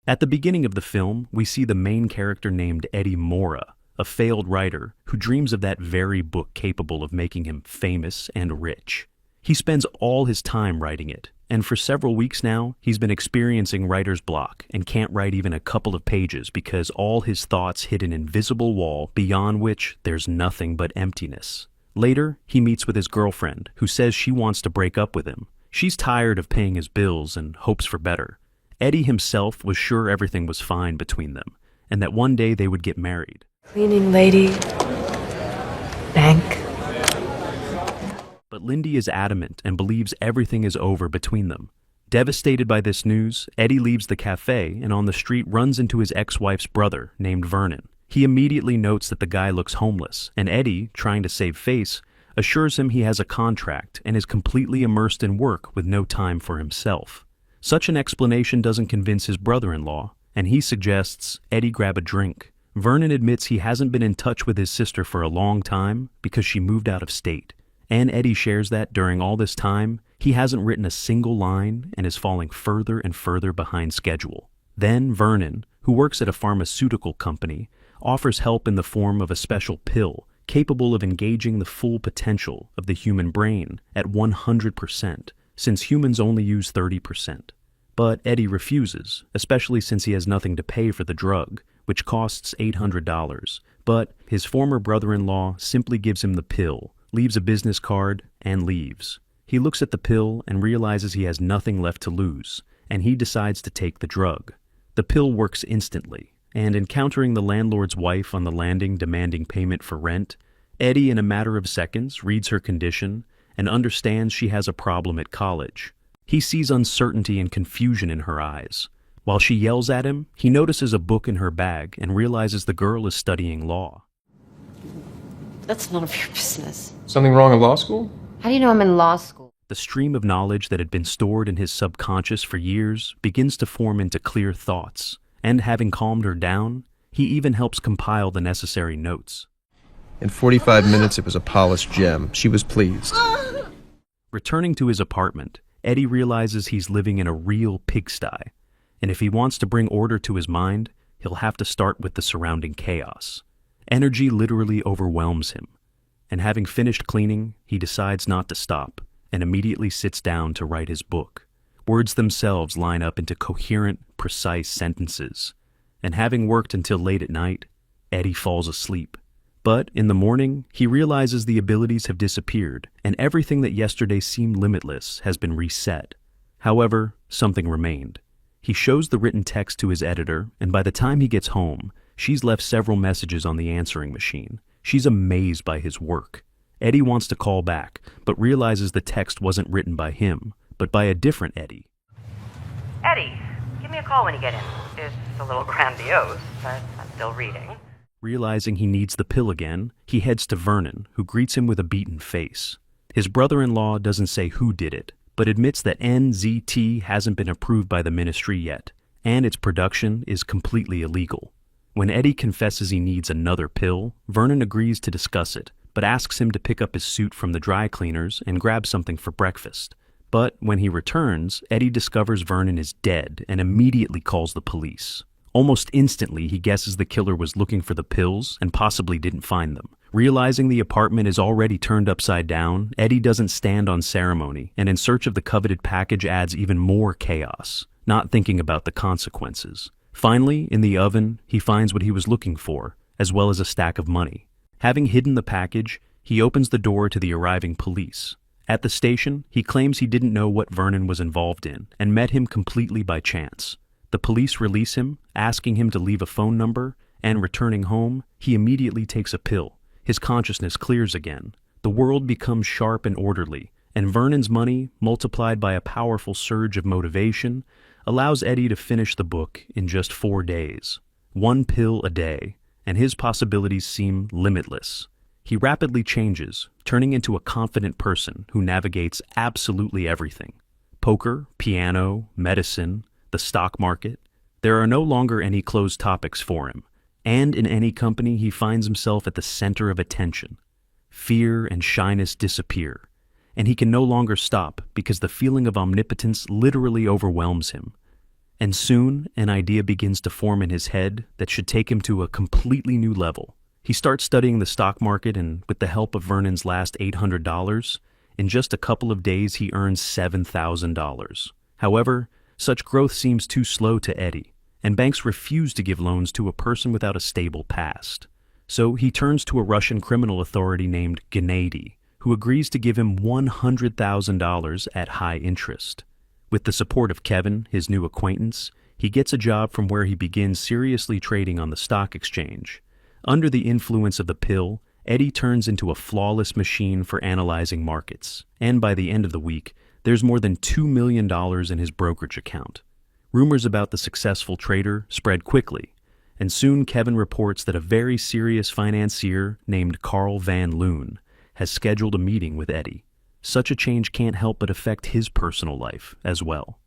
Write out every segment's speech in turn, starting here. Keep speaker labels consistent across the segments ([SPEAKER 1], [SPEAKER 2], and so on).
[SPEAKER 1] At the beginning of the film, we see the main character named Eddie Morra, a failed writer who dreams of that very book capable of making him famous and rich. He spends all his time writing it, and for several weeks now, he's been experiencing writer's block and can't write even a couple of pages because all his thoughts hit an invisible wall beyond which there's nothing but emptiness. Later, he meets with his girlfriend, who says she wants to break up with him. She's tired of paying his bills and hopes for better. Eddie himself was sure everything was fine between them, and that one day they would get married.
[SPEAKER 2] Cleaning lady, bank.
[SPEAKER 1] But Lindy is adamant and believes everything is over between them. Devastated by this news, Eddie leaves the cafe and on the street runs into his ex-wife's brother named Vernon. He immediately notes that the guy looks homeless, and Eddie, trying to save face, assures him he has a contract and is completely immersed in work with no time for himself. Such an explanation doesn't convince his brother-in-law, and he suggests Eddie grab a drink. Vernon admits he hasn't been in touch with his sister for a long time because she moved out of state. And Eddie shares that during all this time, he hasn't written a single line and is falling further and further behind schedule. Then Vernon, who works at a pharmaceutical company, offers help in the form of a special pill capable of engaging the full potential of the human brain at 100%, since humans only use 30%. But Eddie refuses, especially since he has nothing to pay for the drug, which costs $800. But his former brother-in-law simply gives him the pill, leaves a business card, and leaves. He looks at the pill and realizes he has nothing left to lose, and he decides to take the drug. The pill works instantly, and encountering the landlord's wife on the landing demanding payment for rent, Eddie in a matter of seconds reads her condition and understands she has a problem at college. He sees uncertainty and confusion in her eyes. While she yells at him, he notices a book in her bag and realizes the girl is studying law.
[SPEAKER 3] That's none of your business.
[SPEAKER 4] Something wrong in law school?
[SPEAKER 3] How do you know I'm in law school?
[SPEAKER 1] The stream of knowledge that had been stored in his subconscious for years begins to form into clear thoughts, and having calmed her down, he even helps compile the necessary notes.
[SPEAKER 4] In 45 minutes, it was a polished gem. She was pleased.
[SPEAKER 1] Returning to his apartment, Eddie realizes he's living in a real pigsty, and if he wants to bring order to his mind, he'll have to start with the surrounding chaos. Energy literally overwhelms him, and having finished cleaning, he decides not to stop and immediately sits down to write his book. Words themselves line up into coherent, precise sentences, and having worked until late at night, Eddie falls asleep. But in the morning, he realizes the abilities have disappeared, and everything that yesterday seemed limitless has been reset. However, something remained. He shows the written text to his editor, and by the time he gets home, she's left several messages on the answering machine. She's amazed by his work. Eddie wants to call back, but realizes the text wasn't written by him, but by a different Eddie.
[SPEAKER 5] Eddie, give me a call when you get in. It's a little grandiose, but I'm still reading.
[SPEAKER 1] Realizing he needs the pill again, he heads to Vernon, who greets him with a beaten face. His brother-in-law doesn't say who did it, but admits that NZT hasn't been approved by the ministry yet, and its production is completely illegal. When Eddie confesses he needs another pill, Vernon agrees to discuss it, but asks him to pick up his suit from the dry cleaners and grab something for breakfast. But when he returns, Eddie discovers Vernon is dead and immediately calls the police. Almost instantly, he guesses the killer was looking for the pills and possibly didn't find them. Realizing the apartment is already turned upside down, Eddie doesn't stand on ceremony, and in search of the coveted package adds even more chaos, not thinking about the consequences. Finally, in the oven, he finds what he was looking for, as well as a stack of money. Having hidden the package, he opens the door to the arriving police. At the station, he claims he didn't know what Vernon was involved in and met him completely by chance. The police release him, asking him to leave a phone number, and returning home, he immediately takes a pill. His consciousness clears again. The world becomes sharp and orderly, and Vernon's money, multiplied by a powerful surge of motivation, allows Eddie to finish the book in just 4 days. 1 pill a day, and his possibilities seem limitless. He rapidly changes, turning into a confident person who navigates absolutely everything. Poker, piano, medicine, the stock market. There are no longer any closed topics for him, and in any company he finds himself at the center of attention. Fear and shyness disappear, and he can no longer stop because the feeling of omnipotence literally overwhelms him. And soon, an idea begins to form in his head that should take him to a completely new level. He starts studying the stock market, and with the help of Vernon's last $800, in just a couple of days he earns $7,000. However, such growth seems too slow to Eddie, and banks refuse to give loans to a person without a stable past. So he turns to a Russian criminal authority named Gennady, who agrees to give him $100,000 at high interest. With the support of Kevin, his new acquaintance, he gets a job from where he begins seriously trading on the stock exchange. Under the influence of the pill, Eddie turns into a flawless machine for analyzing markets, and by the end of the week, there's more than $2 million in his brokerage account. Rumors about the successful trader spread quickly, and soon Kevin reports that a very serious financier named Carl Van Loon has scheduled a meeting with Eddie. Such a change can't help but affect his personal life as well.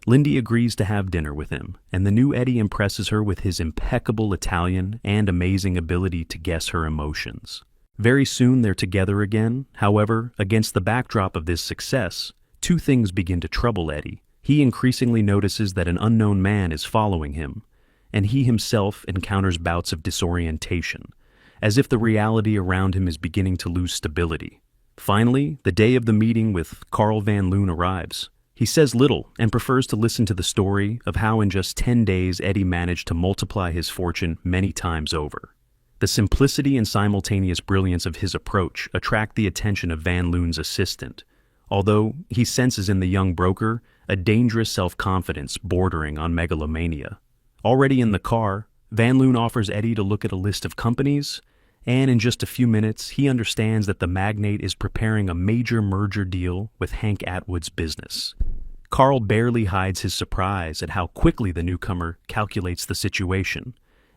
[SPEAKER 1] Lindy agrees to have dinner with him, and the new Eddie impresses her with his impeccable Italian and amazing ability to guess her emotions. Very soon they're together again. However, against the backdrop of this success, two things begin to trouble Eddie. He increasingly notices that an unknown man is following him, and he himself encounters bouts of disorientation, as if the reality around him is beginning to lose stability. Finally, the day of the meeting with Carl Van Loon arrives. He says little and prefers to listen to the story of how in just 10 days Eddie managed to multiply his fortune many times over. The simplicity and simultaneous brilliance of his approach attract the attention of Van Loon's assistant, although he senses in the young broker a dangerous self-confidence bordering on megalomania. Already in the car, Van Loon offers Eddie to look at a list of companies, and in just a few minutes, he understands that the magnate is preparing a major merger deal with Hank Atwood's business. Carl barely hides his surprise at how quickly the newcomer calculates the situation,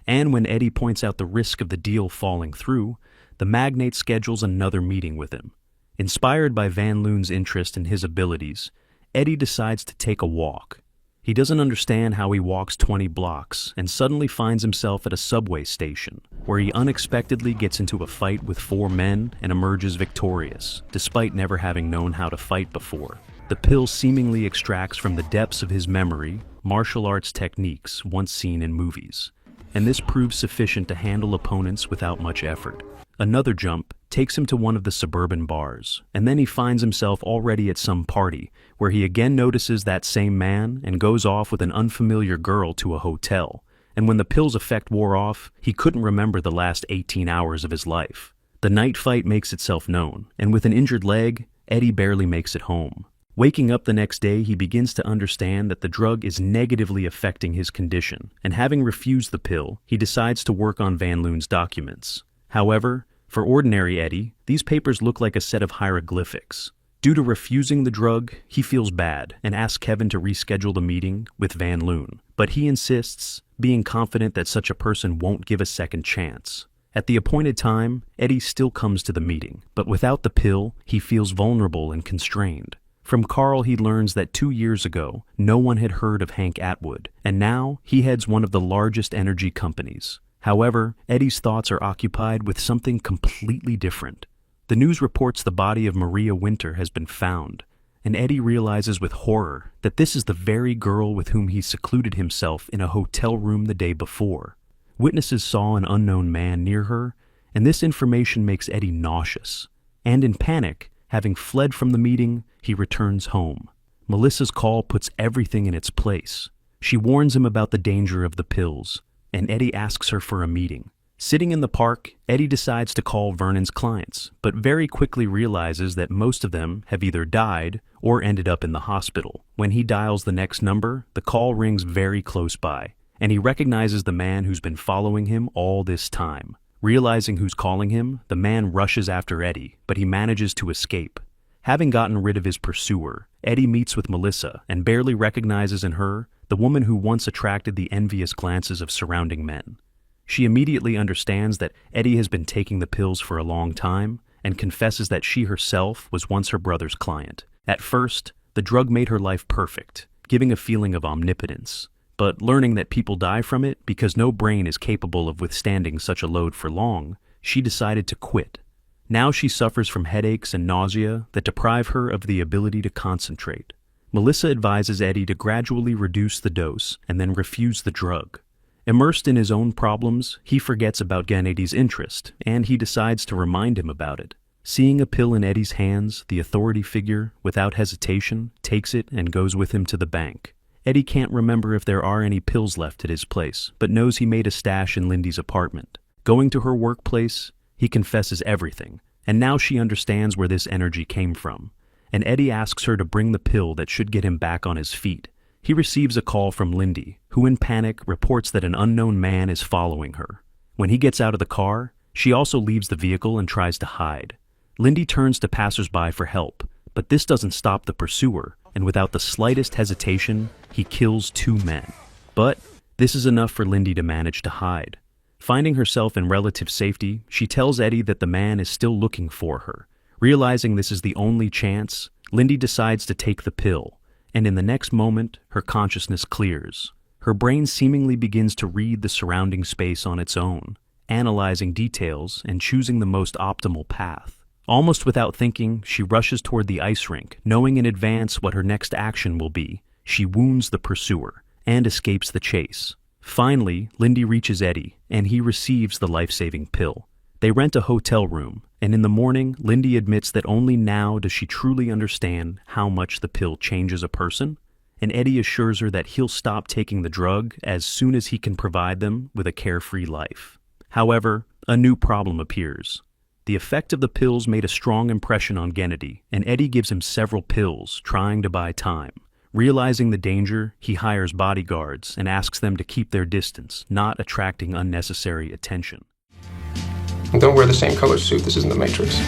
[SPEAKER 1] and when Eddie points out the risk of the deal falling through, the magnate schedules another meeting with him. Inspired by Van Loon's interest in his abilities, Eddie decides to take a walk. He doesn't understand how he walks 20 blocks and suddenly finds himself at a subway station, where he unexpectedly gets into a fight with 4 men and emerges victorious, despite never having known how to fight before. The pill seemingly extracts from the depths of his memory martial arts techniques once seen in movies, and this proves sufficient to handle opponents without much effort. Another jump takes him to one of the suburban bars, and then he finds himself already at some party, where he again notices that same man and goes off with an unfamiliar girl to a hotel. And when the pill's effect wore off, he couldn't remember the last 18 hours of his life. The night fight makes itself known, and with an injured leg, Eddie barely makes it home. Waking up the next day, he begins to understand that the drug is negatively affecting his condition, and having refused the pill, he decides to work on Van Loon's documents. However, for ordinary Eddie, these papers look like a set of hieroglyphics. Due to refusing the drug, he feels bad and asks Kevin to reschedule the meeting with Van Loon, but he insists, being confident that such a person won't give a second chance. At the appointed time, Eddie still comes to the meeting, but without the pill, he feels vulnerable and constrained. From Carl, he learns that 2 years ago, no one had heard of Hank Atwood, and now he heads one of the largest energy companies. However, Eddie's thoughts are occupied with something completely different. The news reports the body of Maria Winter has been found, and Eddie realizes with horror that this is the very girl with whom he secluded himself in a hotel room the day before. Witnesses saw an unknown man near her, and this information makes Eddie nauseous. And in panic, having fled from the meeting, he returns home. Melissa's call puts everything in its place. She warns him about the danger of the pills, and Eddie asks her for a meeting. Sitting in the park, Eddie decides to call Vernon's clients, but very quickly realizes that most of them have either died or ended up in the hospital. When he dials the next number, the call rings very close by, and he recognizes the man who's been following him all this time. Realizing who's calling him, the man rushes after Eddie, but he manages to escape. Having gotten rid of his pursuer, Eddie meets with Melissa and barely recognizes in her the woman who once attracted the envious glances of surrounding men. She immediately understands that Eddie has been taking the pills for a long time and confesses that she herself was once her brother's client. At first, the drug made her life perfect, giving a feeling of omnipotence. But learning that people die from it because no brain is capable of withstanding such a load for long, she decided to quit. Now she suffers from headaches and nausea that deprive her of the ability to concentrate. Melissa advises Eddie to gradually reduce the dose and then refuse the drug. Immersed in his own problems, he forgets about Gennady's interest, and he decides to remind him about it. Seeing a pill in Eddie's hands, the authority figure, without hesitation, takes it and goes with him to the bank. Eddie can't remember if there are any pills left at his place, but knows he made a stash in Lindy's apartment. Going to her workplace, he confesses everything, and now she understands where this energy came from. And Eddie asks her to bring the pill that should get him back on his feet. He receives a call from Lindy, who in panic reports that an unknown man is following her. When he gets out of the car, she also leaves the vehicle and tries to hide. Lindy turns to passersby for help, but this doesn't stop the pursuer, and without the slightest hesitation, he kills 2 men. But this is enough for Lindy to manage to hide. Finding herself in relative safety, she tells Eddie that the man is still looking for her. Realizing this is the only chance, Lindy decides to take the pill, and in the next moment, her consciousness clears. Her brain seemingly begins to read the surrounding space on its own, analyzing details and choosing the most optimal path. Almost without thinking, she rushes toward the ice rink, knowing in advance what her next action will be. She wounds the pursuer and escapes the chase. Finally, Lindy reaches Eddie, and he receives the life-saving pill. They rent a hotel room, and in the morning, Lindy admits that only now does she truly understand how much the pill changes a person, and Eddie assures her that he'll stop taking the drug as soon as he can provide them with a carefree life. However, a new problem appears. The effect of the pills made a strong impression on Gennady, and Eddie gives him several pills, trying to buy time. Realizing the danger, he hires bodyguards and asks them to keep their distance, not attracting unnecessary attention.
[SPEAKER 2] Don't wear the same color suit. This isn't the Matrix.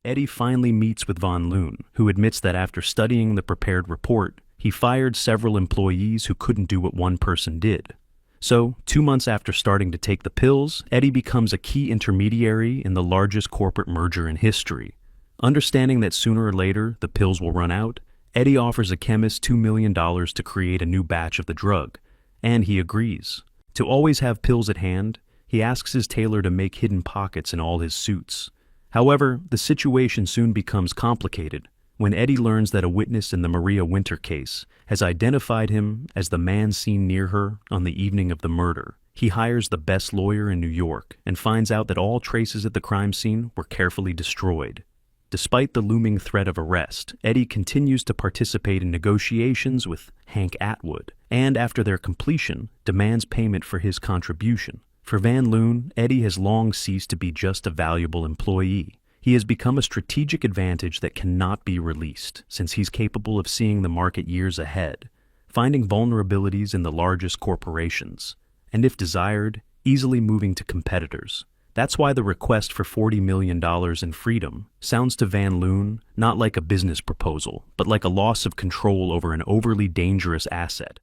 [SPEAKER 1] Eddie finally meets with Von Loon, who admits that after studying the prepared report, he fired several employees who couldn't do what one person did. So, 2 months after starting to take the pills, Eddie becomes a key intermediary in the largest corporate merger in history. Understanding that sooner or later the pills will run out, Eddie offers a chemist $2 million to create a new batch of the drug, and he agrees. To always have pills at hand, he asks his tailor to make hidden pockets in all his suits. However, the situation soon becomes complicated when Eddie learns that a witness in the Maria Winter case has identified him as the man seen near her on the evening of the murder. He hires the best lawyer in New York and finds out that all traces at the crime scene were carefully destroyed. Despite the looming threat of arrest, Eddie continues to participate in negotiations with Hank Atwood, and after their completion, demands payment for his contribution. For Van Loon, Eddie has long ceased to be just a valuable employee. He has become a strategic advantage that cannot be released, since he's capable of seeing the market years ahead, finding vulnerabilities in the largest corporations, and if desired, easily moving to competitors. That's why the request for $40 million in freedom sounds to Van Loon not like a business proposal, but like a loss of control over an overly dangerous asset.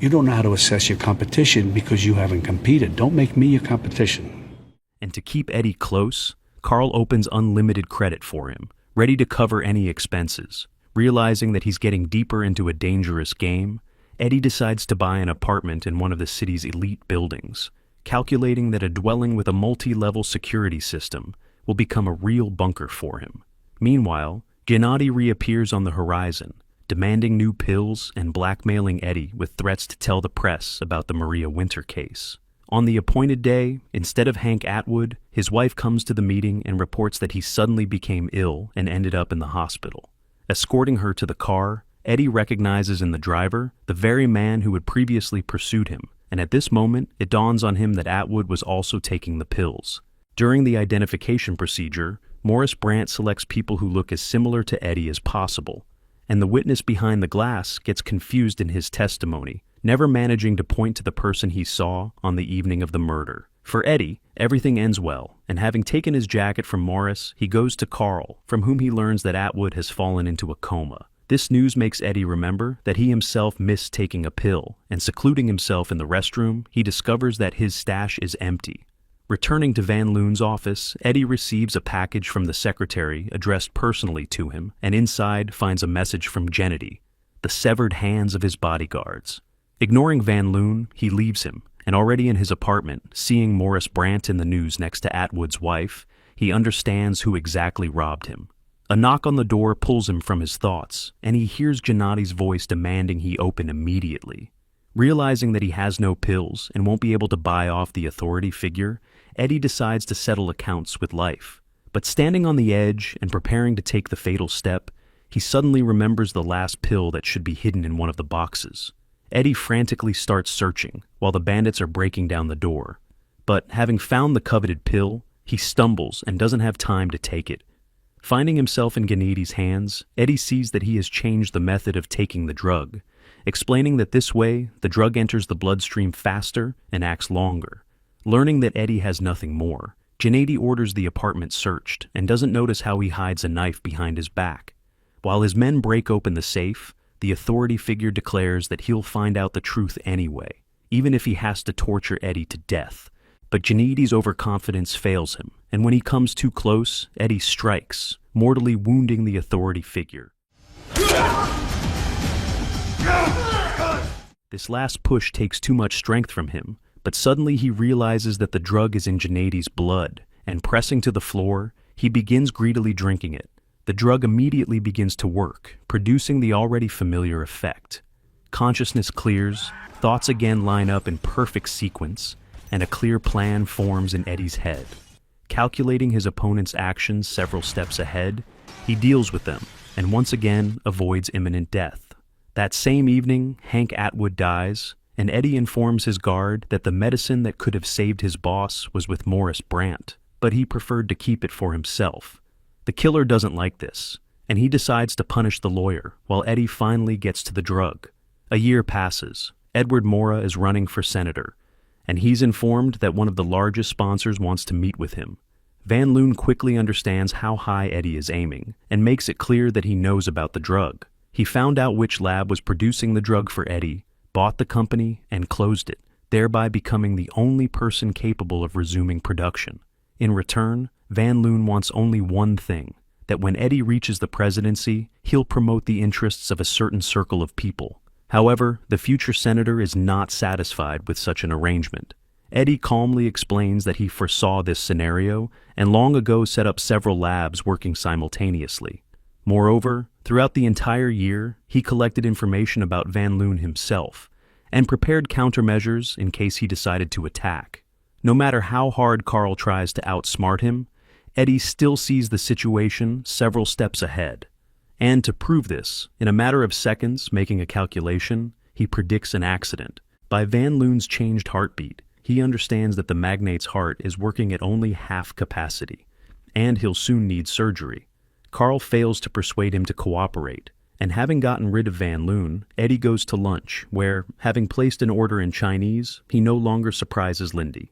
[SPEAKER 6] You don't know how to assess your competition because you haven't competed. Don't make me your competition.
[SPEAKER 1] And to keep Eddie close, Carl opens unlimited credit for him, ready to cover any expenses. Realizing that he's getting deeper into a dangerous game, Eddie decides to buy an apartment in one of the city's elite buildings, calculating that a dwelling with a multi-level security system will become a real bunker for him. Meanwhile, Gennady reappears on the horizon, demanding new pills and blackmailing Eddie with threats to tell the press about the Maria Winter case. On the appointed day, instead of Hank Atwood, his wife comes to the meeting and reports that he suddenly became ill and ended up in the hospital. Escorting her to the car, Eddie recognizes in the driver the very man who had previously pursued him, and at this moment, it dawns on him that Atwood was also taking the pills. During the identification procedure, Morris Brandt selects people who look as similar to Eddie as possible, and the witness behind the glass gets confused in his testimony, never managing to point to the person he saw on the evening of the murder. For Eddie, everything ends well, and having taken his jacket from Morris, he goes to Carl, from whom he learns that Atwood has fallen into a coma. This news makes Eddie remember that he himself missed taking a pill, and secluding himself in the restroom, he discovers that his stash is empty. Returning to Van Loon's office, Eddie receives a package from the secretary addressed personally to him, and inside finds a message from Gennady, the severed hands of his bodyguards. Ignoring Van Loon, he leaves him, and already in his apartment, seeing Morris Brandt in the news next to Atwood's wife, he understands who exactly robbed him. A knock on the door pulls him from his thoughts, and he hears Gennadi's voice demanding he open immediately. Realizing that he has no pills and won't be able to buy off the authority figure, Eddie decides to settle accounts with life. But standing on the edge and preparing to take the fatal step, he suddenly remembers the last pill that should be hidden in one of the boxes. Eddie frantically starts searching while the bandits are breaking down the door. But having found the coveted pill, he stumbles and doesn't have time to take it. Finding himself in Gennadi's hands, Eddie sees that he has changed the method of taking the drug, explaining that this way, the drug enters the bloodstream faster and acts longer. Learning that Eddie has nothing more, Gennadi orders the apartment searched and doesn't notice how he hides a knife behind his back. While his men break open the safe, the authority figure declares that he'll find out the truth anyway, even if he has to torture Eddie to death. But Gennadi's overconfidence fails him, and when he comes too close, Eddie strikes, mortally wounding the authority figure. This last push takes too much strength from him, but suddenly he realizes that the drug is in Gennadi's blood, and pressing to the floor, he begins greedily drinking it. The drug immediately begins to work, producing the already familiar effect. Consciousness clears, thoughts again line up in perfect sequence, and a clear plan forms in Eddie's head. Calculating his opponent's actions several steps ahead, he deals with them, and once again avoids imminent death. That same evening, Hank Atwood dies, and Eddie informs his guard that the medicine that could have saved his boss was with Morris Brandt, but he preferred to keep it for himself. The killer doesn't like this, and he decides to punish the lawyer, while Eddie finally gets to the drug. A year passes. Edward Morra is running for senator, and he's informed that one of the largest sponsors wants to meet with him. Van Loon quickly understands how high Eddie is aiming, and makes it clear that he knows about the drug. He found out which lab was producing the drug for Eddie, bought the company, and closed it, thereby becoming the only person capable of resuming production. In return, Van Loon wants only one thing, that when Eddie reaches the presidency, he'll promote the interests of a certain circle of people. However, the future senator is not satisfied with such an arrangement. Eddie calmly explains that he foresaw this scenario and long ago set up several labs working simultaneously. Moreover, throughout the entire year, he collected information about Van Loon himself and prepared countermeasures in case he decided to attack. No matter how hard Carl tries to outsmart him, Eddie still sees the situation several steps ahead. And to prove this, in a matter of seconds, making a calculation, he predicts an accident. By Van Loon's changed heartbeat, he understands that the magnate's heart is working at only half capacity, and he'll soon need surgery. Carl fails to persuade him to cooperate, and having gotten rid of Van Loon, Eddie goes to lunch, where, having placed an order in Chinese, he no longer surprises Lindy.